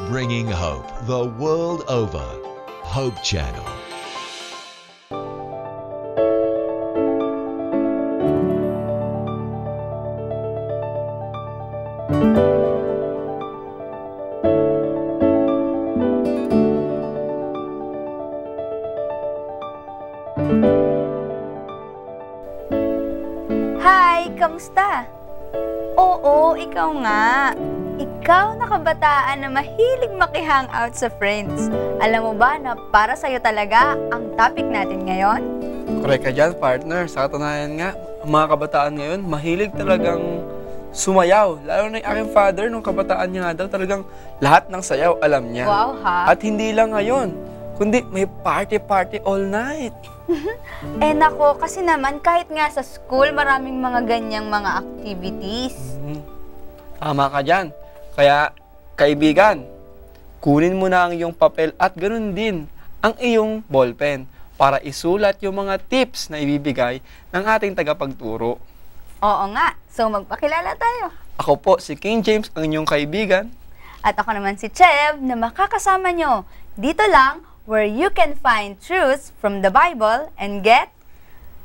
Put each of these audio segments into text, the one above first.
bringing hope the world over. Hope Channel. Hi! Kamusta? Oo, ikaw nga. Ikaw na kabataan na mahilig maki-hangout sa friends. Alam mo ba na para sa'yo talaga ang topic natin ngayon? Correct ka dyan, partner. Sa katunayan nga, ang mga kabataan ngayon, mahilig talagang sumayaw. Lalo na yung aking father, nung kabataan niya nga daw, talagang lahat ng sayaw alam niya. Wow, ha? At hindi lang ngayon, kundi may party-party all night. Eh nako, kasi naman kahit nga sa school, maraming mga ganyang mga activities. Tama ka dyan. Kaya, kaibigan, kunin mo na ang iyong papel at ganoon din ang iyong ballpen para isulat yung mga tips na ibibigay ng ating tagapagturo. Oo nga, so magpakilala tayo. Ako po si King James, ang inyong kaibigan. At ako naman si Chev na makakasama nyo dito lang where you can find truths from the Bible and get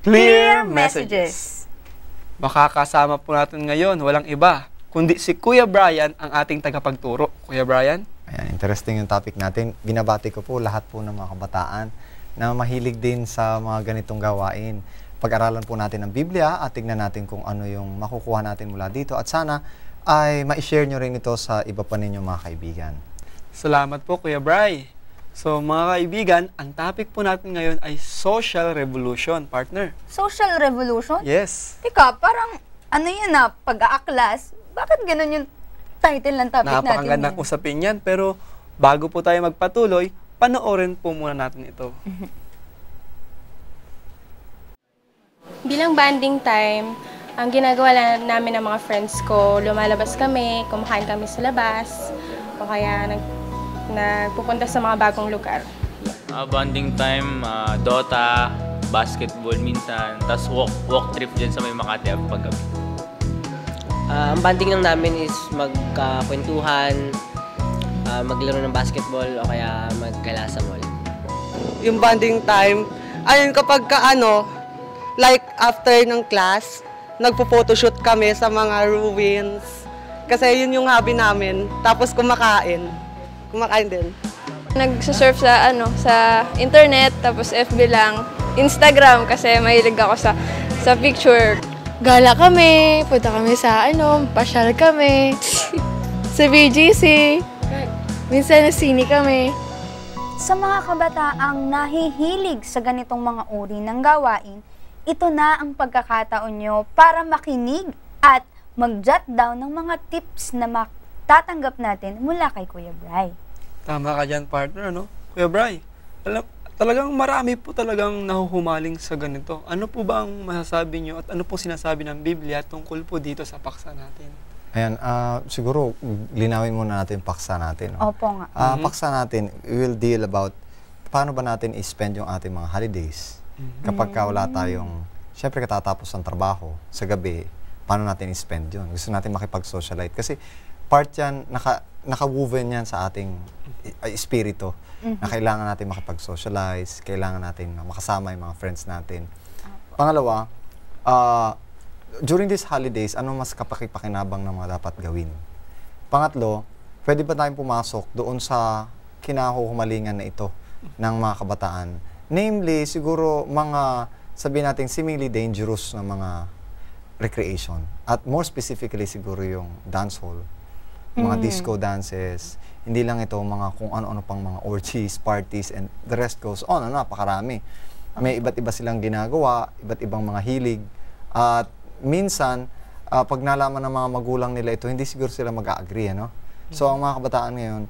clear messages. Makakasama po natin ngayon, walang iba, kundi si Kuya Brian, ang ating tagapagturo. Kuya Brian? Ayan, interesting yung topic natin. Binabati ko po lahat po ng mga kabataan na mahilig din sa mga ganitong gawain. Pag-aralan po natin ang Biblia at tignan natin kung ano yung makukuha natin mula dito. At sana ay ma-share nyo rin ito sa iba pa ninyong mga kaibigan. Salamat po, Kuya Bri. So, mga kaibigan, ang topic po natin ngayon ay social revolution, partner. Social revolution? Yes. Teka, parang ano yan na, pag-aaklas, bakit ganun yung title ng topic natin? Napakagandang usapin yan, pero bago po tayo magpatuloy, panoorin po muna natin ito. Bilang banding time, ang ginagawa namin ng mga friends ko, lumalabas kami, kumakain kami sa labas, o kaya nagpupunta sa mga bagong lugar. Bonding time, Dota, basketball minsan, tas walk trip dyan sa may Makati paggabi. Ang banding lang namin is magkakwentuhan, maglaro ng basketball o kaya magkala sa mall. Yung bonding time, ayun kapag like after ng class, nagpo-photoshoot kami sa mga ruins. Kasi yun yung hobby namin. Tapos kumakain din. Nagsusurf sa internet, tapos FB lang, Instagram kasi mahilig ako sa picture. Gala kami, punta kami sa pasyal kami, sa BGC, minsan na sini kami. Sa mga kabataang nahihilig sa ganitong mga uri ng gawain, ito na ang pagkakataon nyo para makinig at mag-jot down ng mga tips na matatanggap natin mula kay Kuya Bri. Tama ka dyan, partner, no? Kuya Bri, talagang marami po talagang nahuhumaling sa ganito. Ano po ba ang masasabi nyo at ano po sinasabi ng Biblia tungkol po dito sa paksa natin? Ayan, siguro linawin muna natin paksa natin. No? Opo nga. Paksa natin, we will deal about paano ba natin i-spend yung ating mga holidays. Kapag wala tayong, syempre katatapos ng trabaho, sa gabi, paano natin i-spend yun? Gusto natin makipag-socialite. Kasi part yan, naka-woven yan sa ating espiritu. Na kailangan natin makipag-socialize, kailangan natin makasama yung mga friends natin. Pangalawa, during these holidays, ano mas kapakipakinabang na mga dapat gawin? Pangatlo, pwede ba tayong pumasok doon sa kinahuhumalingan na ito ng mga kabataan? Namely, siguro mga, sabihin natin, seemingly dangerous na mga recreation. At more specifically, siguro yung dancehall, mga disco dances, hindi lang ito, mga kung ano-ano pang mga orgies, parties, and the rest goes on. Napakarami. May iba't iba silang ginagawa, iba't ibang mga hilig. At minsan, pag nalaman ng mga magulang nila ito, hindi siguro sila mag-a-agree, So, ang mga kabataan ngayon,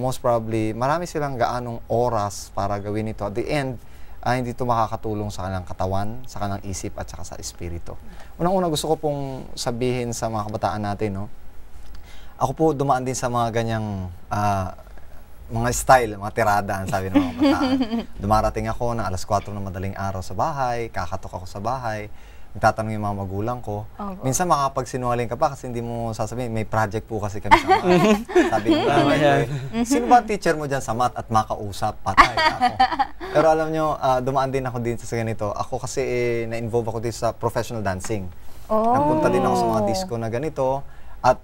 most probably, marami silang gaanong oras para gawin ito. At the end, hindi ito makakatulong sa kanilang katawan, sa kanilang isip, at saka sa espiritu. Unang-una, gusto ko pong sabihin sa mga kabataan natin, ako po dumaan din sa mga ganyang mga style, mga tirada, ang sabi ng mga kabataan. Dumarating ako ng alas 4 ng madaling araw sa bahay, kakatok ako sa bahay, Nagtatanong yung mga magulang ko. Opo. Minsan makakapagsinungaling ka pa kasi hindi mo sasabihin, may project po kasi kami sa math. Sabi ko, sino ba ang teacher mo dyan sa math at makausap? Patay ako. Pero alam nyo, dumaan din ako din sa ganito. Ako kasi na-involve ako din sa professional dancing. Nagpunta din ako sa mga disco na ganito. At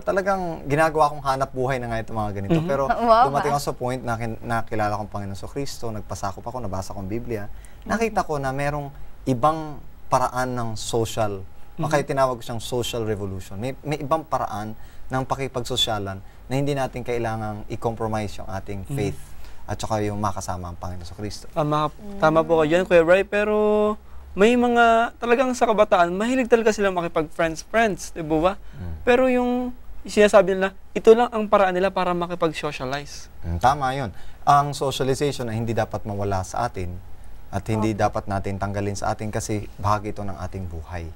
talagang ginagawa kong hanap buhay na nga itong mga ganito. Pero dumating ako sa point na nakilala kong Panginoon Kristo, nagpasakop ako, nabasa kong Biblia. Nakita ko na merong ibang paraan ng social, kaya tinawag ko siyang social revolution. May ibang paraan ng pakipagsosyalan na hindi natin kailangang i-compromise yung ating faith at saka yung makasama ang Panginoon Kristo. Tama po kayo dyan, Kuya Bray, pero may mga talagang sa kabataan, mahilig talaga sila makipag-friends, di ba? Pero yung sinasabi nila, ito lang ang paraan nila para makipag-socialize. Tama yun. Ang socialization ay hindi dapat mawala sa atin at hindi dapat natin tanggalin sa atin kasi bahagi ito ng ating buhay.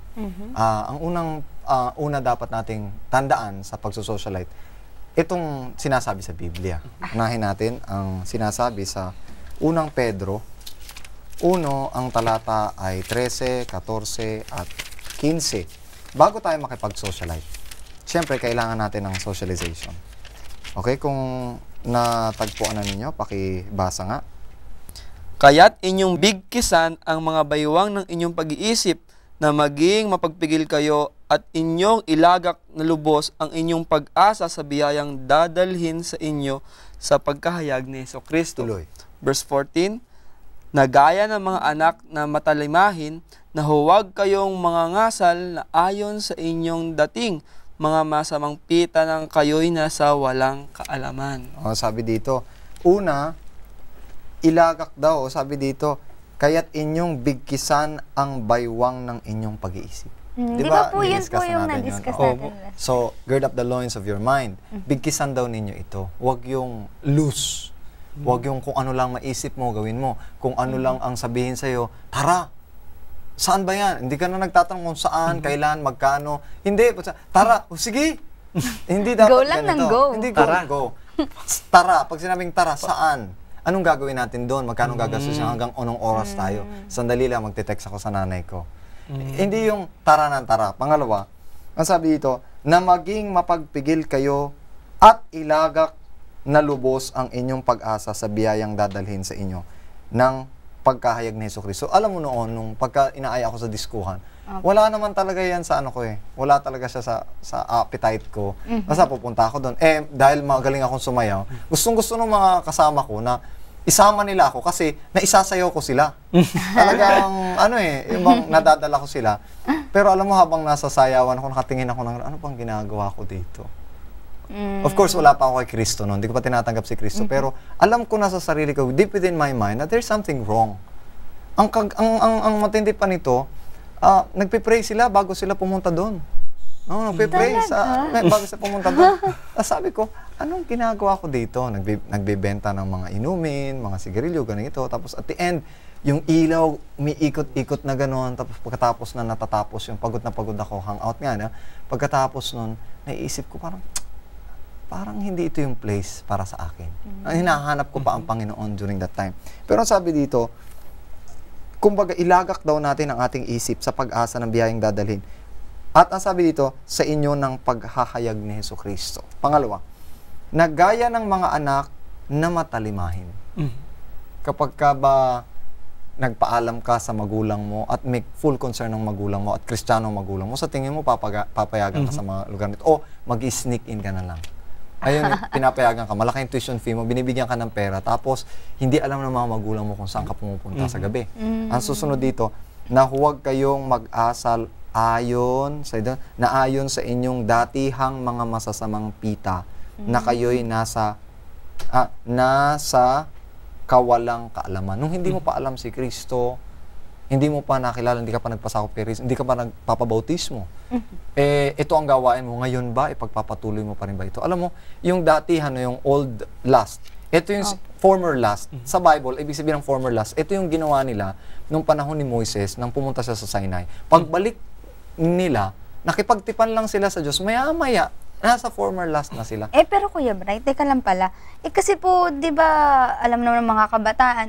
Ang una dapat nating tandaan sa pagsusocialite, itong sinasabi sa Biblia. Unahin natin ang sinasabi sa unang Pedro 1, ang talata ay 13, 14, at 15. Bago tayo makipag-socialite, siyempre, kailangan natin ng socialization. Okay? Kung natagpuan na ninyo, pakibasa nga. Kaya't inyong bigkisan ang mga baywang ng inyong pag-iisip na maging mapagpigil kayo at inyong ilagak na lubos ang inyong pag-asa sa biyayang dadalhin sa inyo sa pagkahayag ni Jesucristo. Tuloy. Verse 14, na gaya ng mga anak na matalimahin, na huwag kayong mga ngasal na ayon sa inyong dating, mga masamang pita ng kayo'y nasa walang kaalaman. Sabi dito, una, ilagak daw, sabi dito, kaya't inyong bigkisan ang baywang ng inyong pag-iisip. Di ba po yun po yung na-discuss natin? So, gird up the loins of your mind. Bigkisan daw ninyo ito. Huwag yung loose. Huwag yung kung ano lang maisip mo, gawin mo. Kung ano lang ang sabihin sa'yo, tara, saan ba yan? Hindi ka na nagtatanong kung saan, kailan, magkano. Hindi, tara, sige. Hindi dapat go lang ganito. ng go. Hindi go lang go. Tara, pag sinabing tara, saan? Anong gagawin natin doon? Magkano gagastos hanggang anong oras tayo? Sandali lang, magte-text ako sa nanay ko. Hindi yung tara ng tara. Pangalawa, ang sabi dito, na maging mapagpigil kayo at ilagak na lubos ang inyong pag-asa sa biyayang dadalhin sa inyo ng pagkahayag ni Jesucristo. Alam mo noon, nung pagka inaaya ako sa diskuhan, wala naman talaga yan sa ano ko eh. Wala talaga siya sa appetite ko. Basta pupunta ako doon. Dahil magaling akong sumayaw, gustong-gusto ng mga kasama ko na isama nila ako kasi naisasayaw ko sila. Talagang, yung bang nadadala ko sila. Pero alam mo, habang nasa sayawan ako, nakatingin ako ng, ano pang ginagawa ko dito? Of course, wala pa ako kay Kristo noon. Hindi ko pa tinatanggap si Kristo. Pero alam ko na sa sarili ko, deep within my mind, na there's something wrong. Ang matindi pa nito, nagpipray sila bago sila pumunta doon. Nagpipray bago sila pumunta doon. Sabi ko, anong ginagawa ko dito? Nagbibenta ng mga inumin, mga sigarilyo, ganito. Tapos at the end, yung ilaw, umiikot-ikot na gano'n. Tapos pagkatapos na natatapos, yung pagod na pagod ako, hangout nga na. Pagkatapos nun, naiisip ko parang hindi ito yung place para sa akin. Hinahanap ko pa ang Panginoon during that time. Pero ang sabi dito, kumbaga ilagak daw natin ang ating isip sa pag-asa ng biyayang dadalhin. At ang sabi dito, sa inyo ng paghahayag ni Jesucristo. Pangalawa, na gaya ng mga anak na matalimahin. Kapag ka ba nagpaalam ka sa magulang mo at may full concern ng magulang mo at Kristiyano ang magulang mo, sa tingin mo papayagan ka sa mga lugar nito o mag-sneak in ka na lang. Ayun, pinapayagan ka, malaking tuition fee mo, binibigyan ka ng pera, tapos hindi alam ng mga magulang mo kung saan ka pumupunta sa gabi. Ang susunod dito, na huwag kayong mag-asal ayon sa inyong datihang mga masasamang pita, na kayo'y nasa kawalang kaalaman. Nung hindi mo pa alam si Kristo, hindi mo pa nakilala, hindi ka pa nagpasakop kay Kristo, hindi ka pa nagpapabautismo. Ito ang gawain mo. Ngayon ba, ipagpapatuloy mo pa rin ba ito? Alam mo, yung datihan, yung old lust, ito yung former lust. Sa Bible, ibig sabihin ng former lust, ito yung ginawa nila nung panahon ni Moises, nang pumunta siya sa Sinai. Pagbalik nila, nakipagtipan lang sila sa Diyos, maya-maya, nasa former lust na sila. Pero Kuya Bray, teka lang pala. Kasi po, di ba, alam naman ng mga kabataan,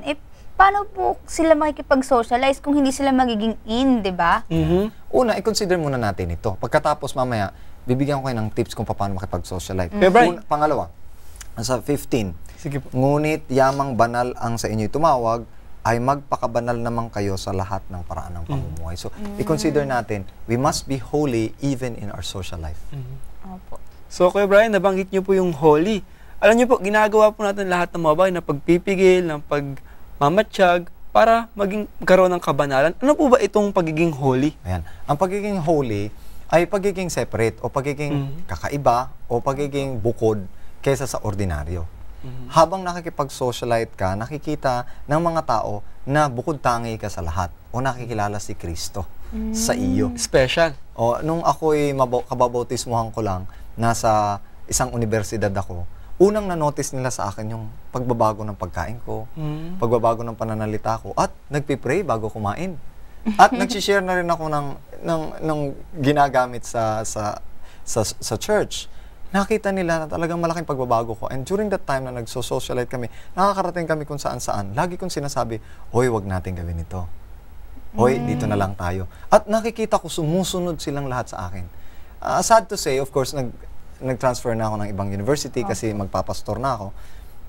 paano po sila makikipag-socialize kung hindi sila magiging in, di ba? Una, i-consider muna natin ito. Pagkatapos mamaya, bibigyan ko kayo ng tips kung paano makipag-socialize. Pangalawa, sa 15, Sige po. ngunit yamang banal ang sa inyo'y tumawag, ay magpakabanal naman kayo sa lahat ng paraan ng pamumuhay. So, i-consider natin, we must be holy even in our social life. Opo. So, Kuya Brian, nabanggit niyo po yung holy. Alam niyo po, ginagawa po natin lahat ng mga bagay na pagpipigil, ng pagmamatsyag, para magkaroon ng kabanalan. Ano po ba itong pagiging holy? Ayan. Ang pagiging holy ay pagiging separate o pagiging kakaiba o pagiging bukod kaysa sa ordinaryo. Habang nakikipag-socialite ka, nakikita ng mga tao na bukod tangi ka sa lahat o nakikilala si Kristo sa iyo. Special. O, nung ako'y kababautismuhan ko lang, nasa isang universidad ako, unang na-notice nila sa akin yung pagbabago ng pagkain ko, pagbabago ng pananalita ko, at nagpipray bago kumain. At nagsishare na rin ako ng ginagamit sa church. Nakita nila na talagang malaking pagbabago ko. And during that time na nagso-socialite kami, nakakarating kami kung saan-saan. Lagi kong sinasabi, "Hoy, wag natin gawin ito. Hoy, dito na lang tayo." At nakikita ko sumusunod silang lahat sa akin. Sad to say, of course, nag-transfer na ako ng ibang university kasi magpapastor na ako.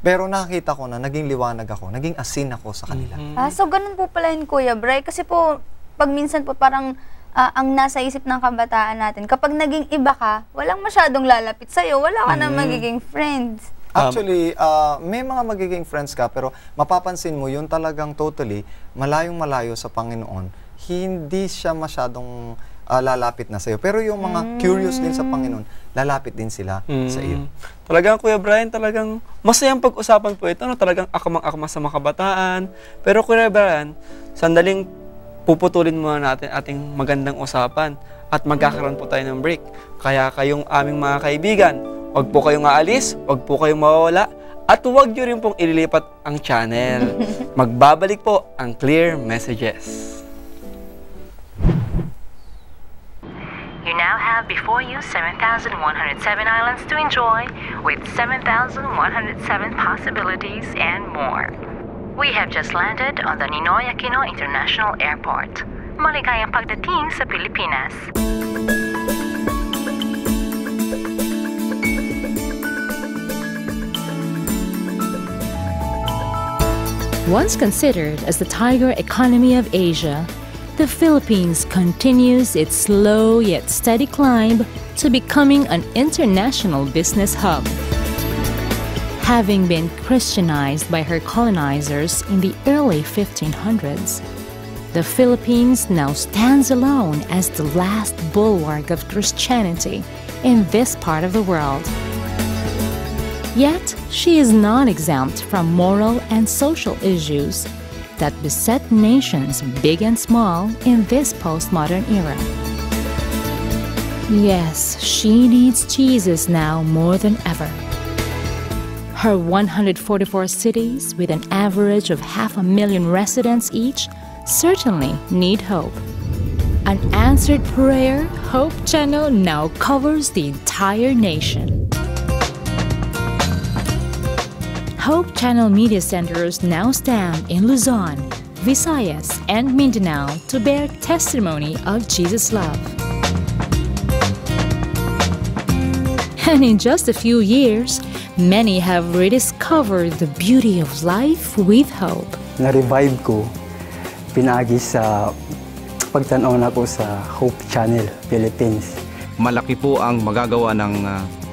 Pero nakikita ko na naging liwanag ako, naging asin ako sa kanila. So ganun po pala yun, Kuya Bray. Kasi po, pag minsan po parang ang nasa isip ng kabataan natin, kapag naging iba ka, walang masyadong lalapit sa'yo, wala ka na magiging friends. Actually, may mga magiging friends ka, pero mapapansin mo, yun talagang totally, malayong-malayo sa Panginoon, hindi siya masyadong lalapit na sa'yo. Pero yung mga curious din sa Panginoon, lalapit din sila sa iyo. Talagang, Kuya Brian, talagang masayang pag-usapan po ito, no? Talagang akamang-akama sa mga kabataan. Pero, Kuya Brian, sandaling puputulin muna natin ating magandang usapan at magkakaroon po tayo ng break. Kaya kayong aming mga kaibigan, huwag po kayong aalis, huwag po kayong mawawala, at huwag nyo rin pong ililipat ang channel. Magbabalik po ang Clear Messages. You now have before you 7,107 islands to enjoy with 7,107 possibilities and more. We have just landed on the Ninoy Aquino International Airport. Maligayang pagdating sa Pilipinas. Once considered as the tiger economy of Asia, the Philippines continues its slow yet steady climb to becoming an international business hub. Having been Christianized by her colonizers in the early 1500s, the Philippines now stands alone as the last bulwark of Christianity in this part of the world. Yet, she is not exempt from moral and social issues that beset nations big and small in this postmodern era. Yes, she needs Jesus now more than ever. Her 144 cities, with an average of 500,000 residents each, certainly need hope. An answered prayer, Hope Channel now covers the entire nation. Hope Channel media centers now stand in Luzon, Visayas, and Mindanao to bear testimony of Jesus' love. And in just a few years, many have rediscovered the beauty of life with hope. Na-revive ko, pinagi sa pagtanaw na ko sa Hope Channel Philippines. Malaki po ang magagawa ng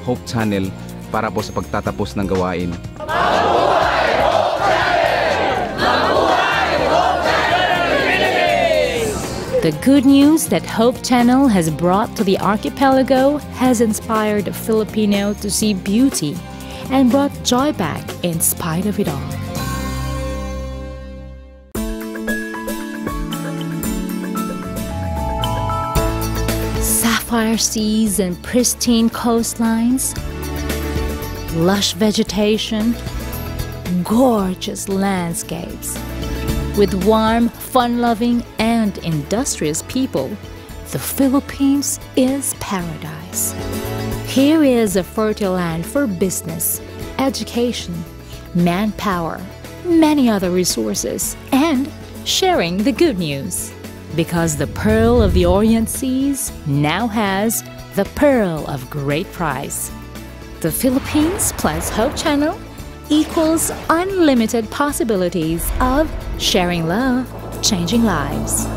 Hope Channel para po sa pagtatapos ng gawain. Mabuhay Hope Channel! Mabuhay Hope Channel Philippines! The good news that Hope Channel has brought to the archipelago has inspired the Filipino to see beauty and brought joy back in spite of it all. Sapphire seas and pristine coastlines, lush vegetation, gorgeous landscapes. With warm, fun-loving, and industrious people, the Philippines is paradise. Here is a fertile land for business, education, manpower, many other resources, and sharing the good news. Because the Pearl of the Orient Seas now has the Pearl of Great Price. The Philippines plus Hope Channel equals unlimited possibilities of sharing love, changing lives.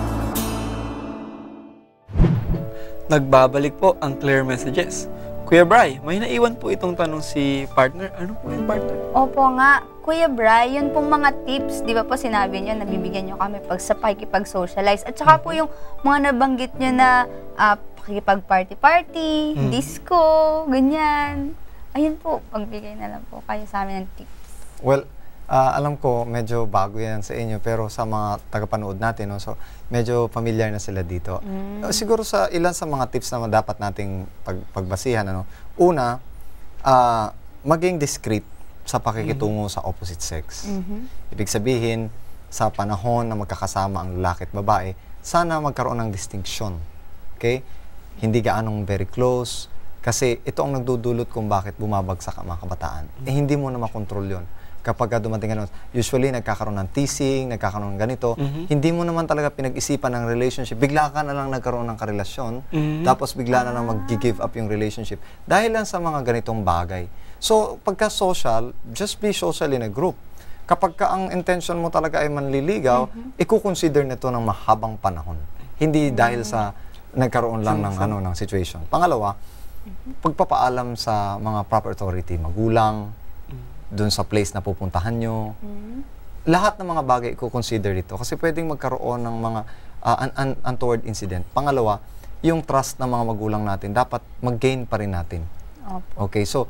Nagbabalik po ang Clear Messages. Kuya Bri, may naiwan po itong tanong si partner. Ano po yung partner? Opo nga, Kuya Bri, yun pong mga tips, di ba po sinabi nyo, nabibigyan nyo kami sa pakikipag-socialize. At saka po yung mga nabanggit nyo na pakikipag-party-party, disco, ganyan. Ayun po, pagbigay na lang po kayo sa amin ng tips. Well, alam ko medyo bago yan sa inyo, pero sa mga tagapanood natin, no, so medyo familiar na sila dito. Siguro sa ilan sa mga tips na dapat nating pagbasihan, ano, una, maging discreet sa pakikitungo sa opposite sex. Ibig sabihin, sa panahon na magkakasama ang lalaki at babae, sana magkaroon ng distinction. Okay? Hindi gaanong very close, kasi ito ang nagdudulot kung bakit bumabagsak ang mga kabataan. Hindi mo na makontrol yun. Kapag dumating ganun, usually nagkakaroon ng teasing, nagkakaroon ng ganito, hindi mo naman talaga pinag-isipan ng relationship, bigla ka na lang nagkaroon ng karelasyon, tapos bigla na lang mag-give up yung relationship. Dahil lang sa mga ganitong bagay. So, pagka social, just be social in a group. Kapag ka ang intention mo talaga ay manliligaw, i-consider nito ng mahabang panahon. Hindi dahil sa nagkaroon lang ng situation. Pangalawa, pagpapaalam sa mga proper authority, magulang, doon sa place na pupuntahan nyo. Lahat ng mga bagay i-consider dito kasi pwedeng magkaroon ng mga untoward incident. Pangalawa, yung trust ng mga magulang natin, dapat mag-gain pa rin natin. Okay, so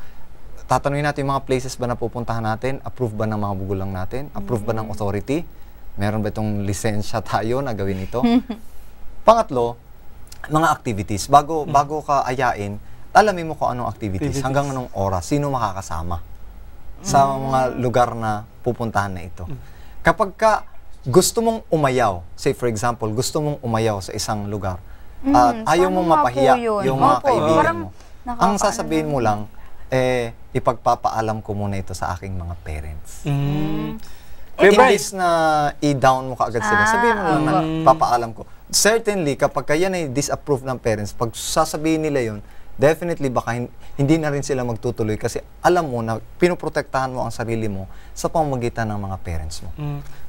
tatanungin natin yung mga places ba na pupuntahan natin, approve ba ng mga magulang natin, approve ba ng authority, meron ba itong lisensya tayo na gawin ito. Pangatlo, mga activities. Bago ka ayain, alamin mo kung anong activities, hanggang anong oras, sino makakasama sa mga lugar na pupuntahan na ito. Kapag ka gusto mong umayaw, say for example, gusto mong umayaw sa isang lugar, at ayaw mong mapahiya yung mga kaibigan mo, ang sasabihin mo lang, ipagpapaalam ko muna ito sa aking mga parents. Imbis na i-down mo kaagad sila, sabihin mo lang na papaalam ko. Certainly, kapag yan ay disapprove ng parents, pag sasabihin nila yun, definitely baka hindi na rin sila magtutuloy kasi alam mo na pinoprotektahan mo ang sarili mo sa pamamagitan ng mga parents mo.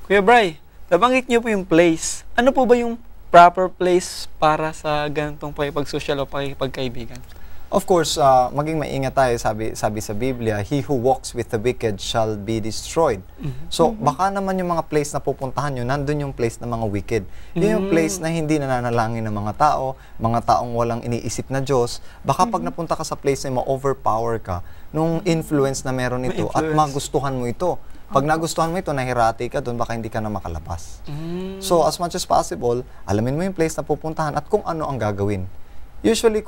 Kuya Bri, nabanggit niyo po yung place. Ano po ba yung proper place para sa ganitong pakipag-social o pakipagkaibigan? Of course, maging maingat tayo, sabi sa Biblia, he who walks with the wicked shall be destroyed. So, baka naman yung mga place na pupuntahan nyo, nandun yung place ng mga wicked. Yun yung place na hindi nananalangin ng mga taong walang iniisip na Diyos. Baka pag napunta ka sa place na ma-overpower ka nung influence na meron ito at magustuhan mo ito. Pag nagustuhan mo ito, nahirati ka doon, baka hindi ka na makalabas. So, as much as possible, alamin mo yung place na pupuntahan at kung ano ang gagawin. Usually,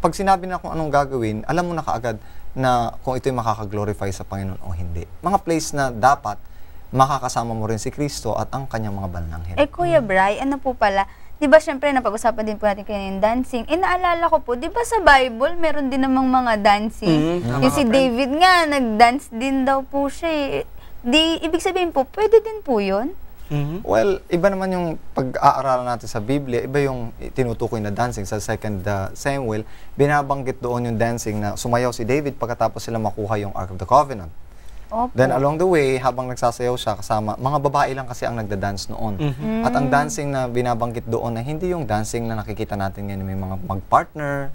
pag sinabi na kung anong gagawin, alam mo na kaagad na kung ito'y makaka-glorify sa Panginoon o hindi. Mga place na dapat makakasama mo rin si Kristo at ang kanyang mga banal na anghel. Kuya Bri, ano po pala, di ba syempre napag-usapan din po natin kayo yung dancing. Naalala ko po, di ba sa Bible, meron din namang mga dancing. Yung si David nga, nag-dance din daw po siya. Ibig sabihin po, pwede din po yun? Well, iba naman yung pag-aaralan natin sa Biblia, iba yung tinutukoy na dancing. Sa 2 Samuel, binabanggit doon yung dancing na sumayaw si David pagkatapos sila makuha yung Ark of the Covenant. Then along the way, habang nagsasayaw siya kasama, mga babae lang kasi ang nagda-dance noon. At ang dancing na binabanggit doon na hindi yung dancing na nakikita natin ngayon, may mga mag-partner,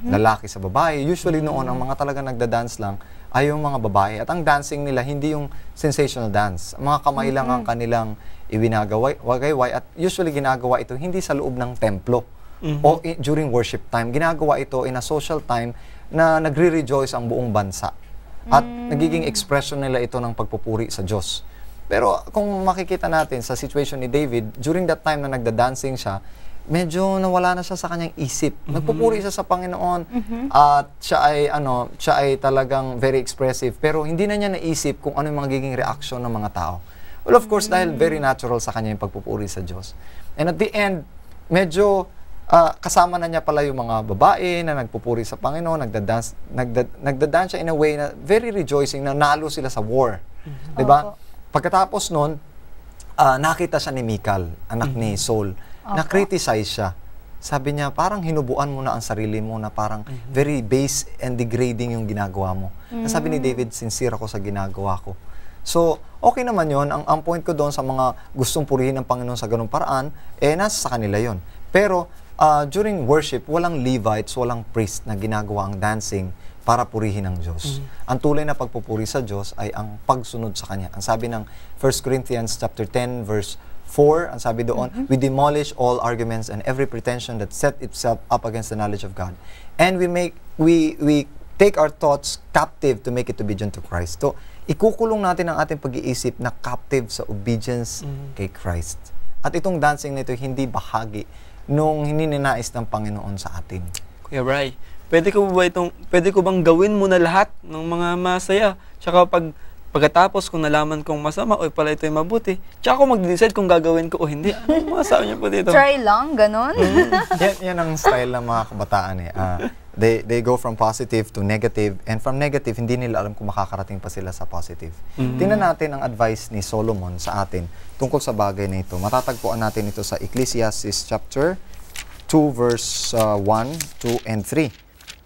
lalaki sa babae. Usually noon, ang mga talaga nagda-dance lang ay yung mga babae. At ang dancing nila, hindi yung sensational dance. Mga kamay lang ang kanilang iwinagawa at usually ginagawa ito hindi sa loob ng templo o during worship time. Ginagawa ito in a social time na nagre-rejoice ang buong bansa. At nagiging expression nila ito ng pagpupuri sa Diyos. Pero kung makikita natin sa situation ni David, during that time na nagda-dancing siya, medyo nawala na siya sa kanyang isip. Nagpupuri siya sa Panginoon at siya ay talagang very expressive pero hindi na niya naisip kung ano yung magiging reaction ng mga tao. Well, of course, dahil very natural sa kanya yung pagpupuri sa Diyos. And at the end, medyo kasama na niya pala yung mga babae na nagpupuri sa Panginoon, nagda-dance siya in a way na very rejoicing na nalo sila sa war. Diba? Pagkatapos nun, nakita siya ni Michal, anak ni Saul, na-criticize siya. Sabi niya, parang hinubuan mo na ang sarili mo na parang very base and degrading yung ginagawa mo. Sabi ni David, sincere ako sa ginagawa ko. So, okay naman yon. Ang point ko doon sa mga gustong purihin ng Panginoon sa ganung paraan, nasa sa kanila yon. Pero, during worship, walang Levites, walang priest na ginagawa ang dancing para purihin ang Diyos. Ang tunay na pagpupuri sa Diyos ay ang pagsunod sa Kanya. Ang sabi ng 1 Corinthians chapter 10, verse 4, ang sabi doon, we demolish all arguments and every pretension that set itself up against the knowledge of God. And we take our thoughts captive to make it obedient to Christ. So, ikukulong natin ang ating pag-iisip na captive sa obedience kay Christ. At itong dancing na ito, hindi bahagi nung hininais ng Panginoon sa atin. Kuya Bri, pwede ko bang gawin mo na lahat ng mga masaya? Tsaka pagkatapos kung nalaman kong masama, o pala ito'y mabuti, tsaka ako mag-decide kung gagawin ko o hindi. Ano masasabi niyo po dito? Try lang, ganon? Yan ang style ng mga kabataan eh. They go from positive to negative, and from negative, hindi nila alam kung makakarating pa sila sa positive. Tingnan natin ang advice ni Solomon sa atin tungkol sa bagay na ito. Matatagpuan natin ito sa Ecclesiastes chapter 2, verse 1, 2, and 3.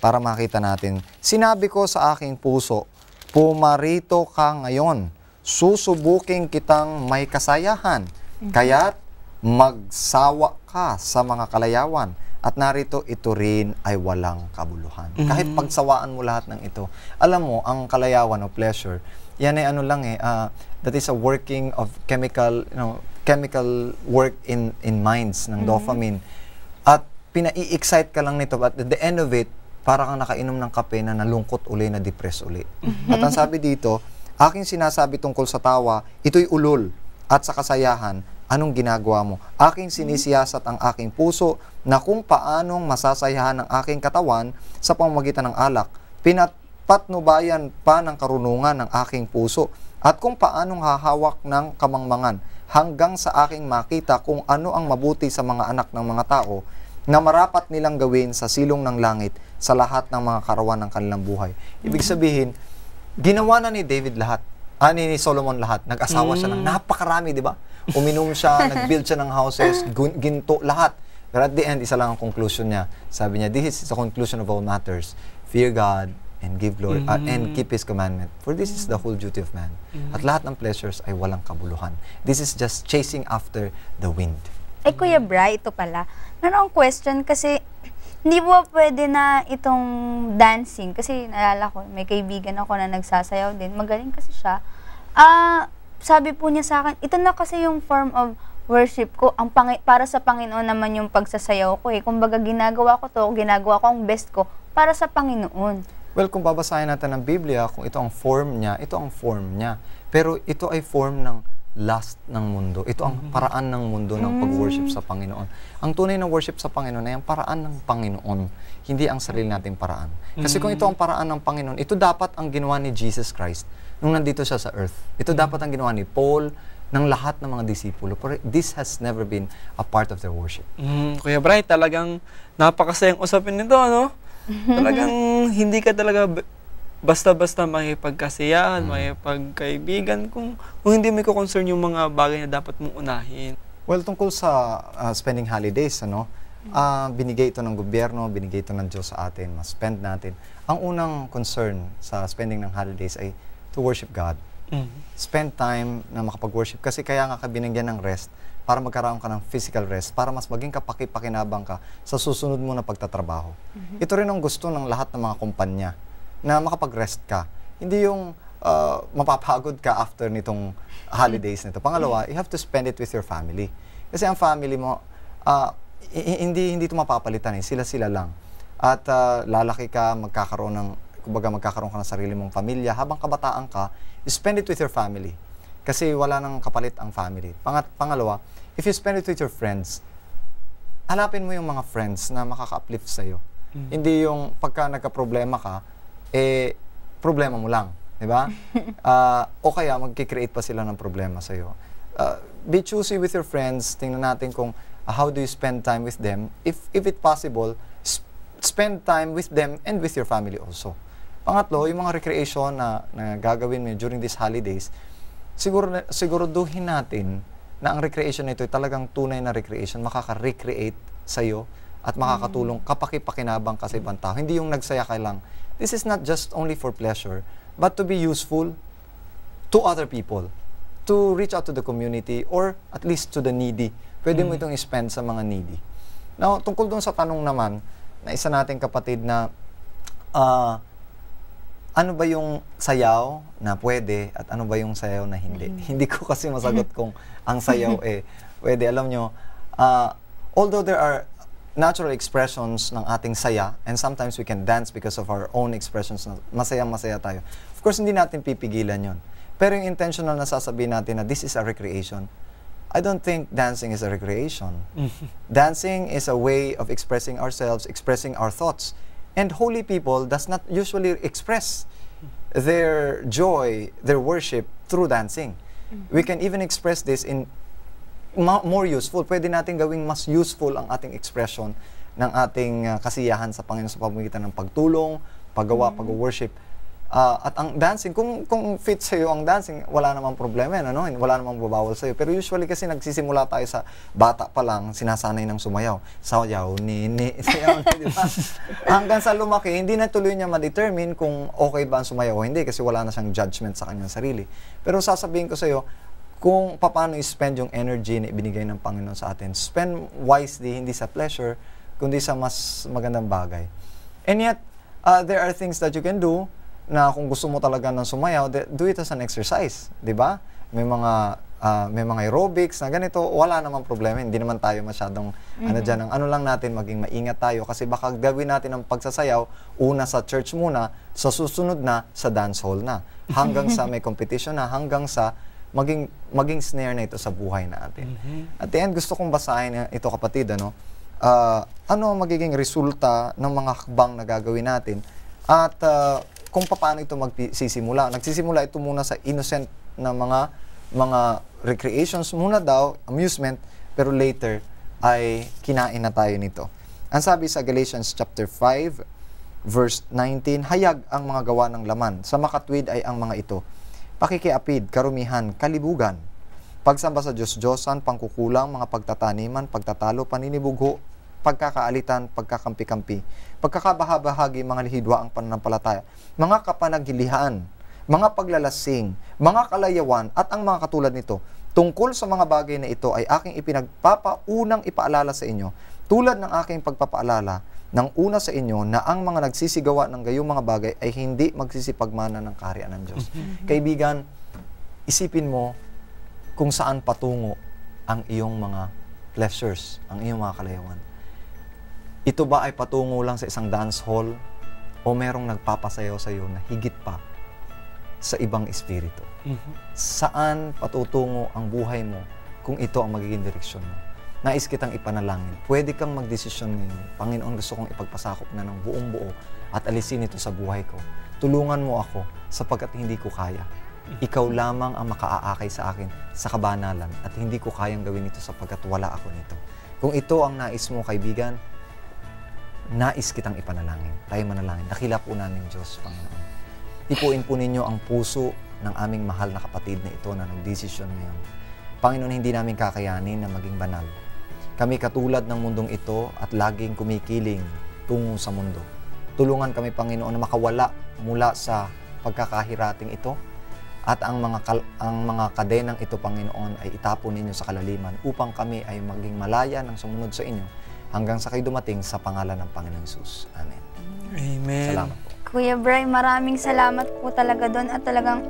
Para makita natin, sinabi ko sa aking puso, pumarito ka ngayon, susubuking kitang may kasayahan, kaya't magsawa ka sa mga kalayawan, at narito ito rin ay walang kabuluhan. Kahit pagsawaan mo lahat ng ito, alam mo, ang kalayawan o pleasure, yan ay ano lang that is a working of chemical work in minds ng dopamine. At pinai-excite ka lang nito, but at the end of it, para kang nakainom ng kape na nalungkot uli, na depress uli. At ang sabi dito, aking sinasabi tungkol sa tawa, ito'y ulol, at sa kasayahan, anong ginagawa mo? Aking sinisiyasat ang aking puso na kung paanong masasayahan ang aking katawan sa pamamagitan ng alak. Pinatpatnubayan pa ng karunungan ng aking puso at kung paanong hahawak ng kamangmangan hanggang sa aking makita kung ano ang mabuti sa mga anak ng mga tao na marapat nilang gawin sa silong ng langit sa lahat ng mga karawan ng kanilang buhay. Ibig sabihin, ginawa na ni David lahat. Ni Solomon lahat. Nag-asawa siya ng napakarami, di ba? Uminom siya, nag-build siya ng houses, ginto, lahat. Pero at the end, isa lang ang conclusion niya. Sabi niya, this is the conclusion of all matters. Fear God and give glory and keep His commandment. For this is the whole duty of man. At lahat ng pleasures ay walang kabuluhan. This is just chasing after the wind. Kuya Bri, ito pala. Meron akong question kasi hindi po pwede na itong dancing. Kasi naalala ko, may kaibigan ako na nagsasayaw din. Magaling kasi siya. Sabi po niya sa akin, ito na kasi yung form of worship ko. Para sa Panginoon naman yung pagsasayaw ko eh. Kumbaga ginagawa ko ang best ko para sa Panginoon. Well, kung babasahin natin ng Biblia, kung ito ang form niya, ito ang form niya. Pero ito ay form ng lust ng mundo. Ito ang paraan ng mundo ng pag-worship sa Panginoon. Ang tunay na worship sa Panginoon ay ang paraan ng Panginoon, hindi ang sarili nating paraan. Kasi kung ito ang paraan ng Panginoon, ito dapat ang ginawa ni Jesus Christ nung nandito siya sa earth. Ito dapat ang ginawa ni Paul, ng lahat ng mga disipulo. Pero this has never been a part of their worship. Kuya Bri, talagang napakasayang usapin nito, ano? Talagang hindi ka talaga basta-basta makipagkasiyahan, makipagkaibigan kung hindi mo i-concern yung mga bagay na dapat mong unahin. Well, tungkol sa spending holidays, binigay ito ng gobyerno, binigay ito ng Diyos sa atin, mas-spend natin. Ang unang concern sa spending ng holidays ay to worship God. Spend time na makapag-worship kasi kaya nga ka binigyan ng rest para magkaroon ka ng physical rest, para mas maging kapaki-pakinabang ka sa susunod mo na pagtatrabaho. Ito rin ang gusto ng lahat ng mga kumpanya, na makapag-rest ka. Hindi yung mapapagod ka after nitong holidays nito. Pangalawa, you have to spend it with your family. Kasi ang family mo, hindi ito mapapalitan eh. Sila-sila lang. At lalaki ka, magkakaroon ka ng sarili mong pamilya. Habang kabataan ka, you spend it with your family. Kasi wala nang kapalit ang family. Pangalawa, if you spend it with your friends, hanapin mo yung mga friends na makaka-uplift sa'yo. Hindi yung pagka nagka-problema ka, problema mo lang. Diba? O kaya, magkikreate pa sila ng problema sa'yo. Be choosy with your friends. Tingnan natin kung how do you spend time with them. If it possible, spend time with them and with your family also. Pangatlo, yung mga recreation na gagawin mo during these holidays, siguraduhin natin na ang recreation na ito ay talagang tunay na recreation, makaka-recreate sa'yo at makakatulong kapakipakinabang ka sa ibang tao. Hindi yung nagsaya ka lang. This is not just only for pleasure, but to be useful to other people, to reach out to the community, or at least to the needy. Pwede mo itong i-spend sa mga needy. Now, tungkol doon sa tanong naman, na isa nating kapatid na, ano ba yung sayaw na pwede at ano ba yung sayaw na hindi? Hindi ko kasi masagot kung ang sayaw pwede. Alam nyo, although there are natural expressions ng ating saya, and sometimes we can dance because of our own expressions na masaya-masaya tayo. Of course, hindi natin pipigilan yon. Pero yung intentional na sasabihin natin na this is a recreation, I don't think dancing is a recreation. Dancing is a way of expressing ourselves, expressing our thoughts. And holy people does not usually express their joy, their worship through dancing. We can even express this in more useful. Pwede natin gawing mas useful ang ating expression ng ating kasiyahan sa Panginoon sa pamamagitan ng pagtulong, paggawa, pag-worship. At ang dancing, kung fit sa'yo ang dancing, wala namang problema yan, ano? Wala namang babawal sa'yo. Pero usually kasi nagsisimula tayo sa bata pa lang, sinasanay ng sumayaw. Sayaw, sayaw, di ba? Hanggang sa lumaki, hindi na tuloy niya ma-determine kung okay ba ang sumayaw o hindi kasi wala na siyang judgment sa kanyang sarili. Pero sasabihin ko sa'yo, kung paano i-spend yung energy na ibinigay ng Panginoon sa atin. Spend wisely, hindi sa pleasure, kundi sa mas magandang bagay. And yet, there are things that you can do na kung gusto mo talaga ng sumayaw, do it as an exercise, di ba? May mga aerobics na ganito, wala namang problema. Hindi naman tayo masyadong ano lang natin, maging maingat tayo kasi baka gawin natin ang pagsasayaw una sa church muna, sa susunod na sa dance hall na. Hanggang sa may competition na, hanggang sa maging snare na ito sa buhay natin. At the end, gusto kong basahin ito kapatid, ano ang magiging resulta ng mga hakbang na gagawin natin at kung paano ito magsisimula. Nagsisimula ito muna sa innocent na mga recreations muna daw, amusement, pero later ay kinain na tayo nito. Ang sabi sa Galatians chapter 5, verse 19, hayag ang mga gawa ng laman, sa makatwid ay ang mga ito: pakikiapid, karumihan, kalibugan, pagsamba sa Diyos-Diyosan, pangkukulang, mga pagtataniman, pagtatalo, paninibugho, pagkakaalitan, pagkakampi-kampi, pagkakabahabahagi, mga lihidwa ang pananampalataya, mga kapanagilihan, mga paglalasing, mga kalayawan, at ang mga katulad nito. Tungkol sa mga bagay na ito ay aking ipinagpapaunang ipaalala sa inyo, tulad ng aking pagpapaalala ng una sa inyo na ang mga nagsisigawa ng gayong mga bagay ay hindi magsisipagmana ng kaharian ng Diyos. Kaibigan, isipin mo kung saan patungo ang iyong mga pleasures, ang iyong mga kalayawan. Ito ba ay patungo lang sa isang dance hall o merong nagpapasayaw sa iyo na higit pa sa ibang espiritu? Saan patutungo ang buhay mo kung ito ang magiging direksyon mo? Nais kitang ipanalangin. Pwede kang magdesisyon ngayon. Panginoon, gusto kong ipagpasakop na ng buong buo at alisin ito sa buhay ko. Tulungan mo ako sapagkat hindi ko kaya. Ikaw lamang ang makaaakay sa akin sa kabanalan at hindi ko kayang gawin ito sapagkat wala ako nito. Kung ito ang nais mo, kaibigan, nais kitang ipanalangin. Tayo manalangin. Dakila po namin Diyos, Panginoon. Ipuin po ninyo ang puso ng aming mahal na kapatid na ito na nagdesisyon ngayon. Panginoon, hindi namin kakayanin na maging banal. Kami katulad ng mundong ito at laging kumikiling tungo sa mundo. Tulungan kami, Panginoon, na makawala mula sa pagkakahirating ito at ang mga kadenang ito, Panginoon, ay itapon ninyo sa kalaliman upang kami ay maging malaya ng sumunod sa inyo hanggang sa kayo dumating sa pangalan ng Panginoong Hesus. Amen. Amen. Salamat po. Kuya Bray, maraming salamat po talaga doon at talagang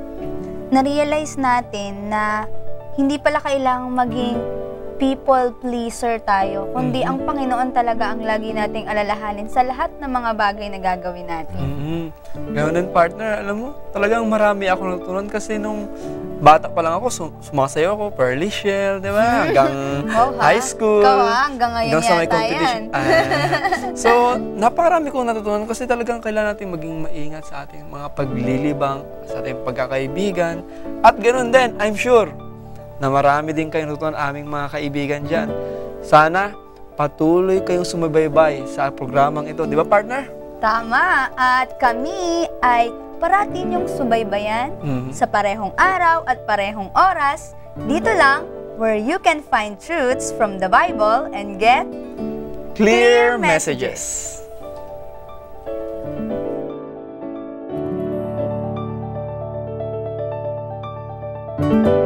na-realize natin na hindi pala kailangang maging people pleaser tayo, kundi ang Panginoon talaga ang lagi nating alalahanin sa lahat ng mga bagay na gagawin natin. Ngayon din, partner, alam mo, talagang marami ako natutunan kasi nung bata pa lang ako, sumasayaw ako, Pearly Shell, di ba? Hanggang high school. Hanggang ngayon sa may yata competition. So, napakarami kong natutunan kasi talagang kailangan natin maging maingat sa ating mga paglilibang, sa ating pagkakaibigan. At ganoon din, I'm sure, na marami din kayong natutunan aming mga kaibigan dyan. Sana patuloy kayong sumabaybay sa programang ito. Di ba, partner? Tama. At kami ay parati niyong subaybayan sa parehong araw at parehong oras, dito lang where you can find truths from the Bible and get Clear messages. Thank you.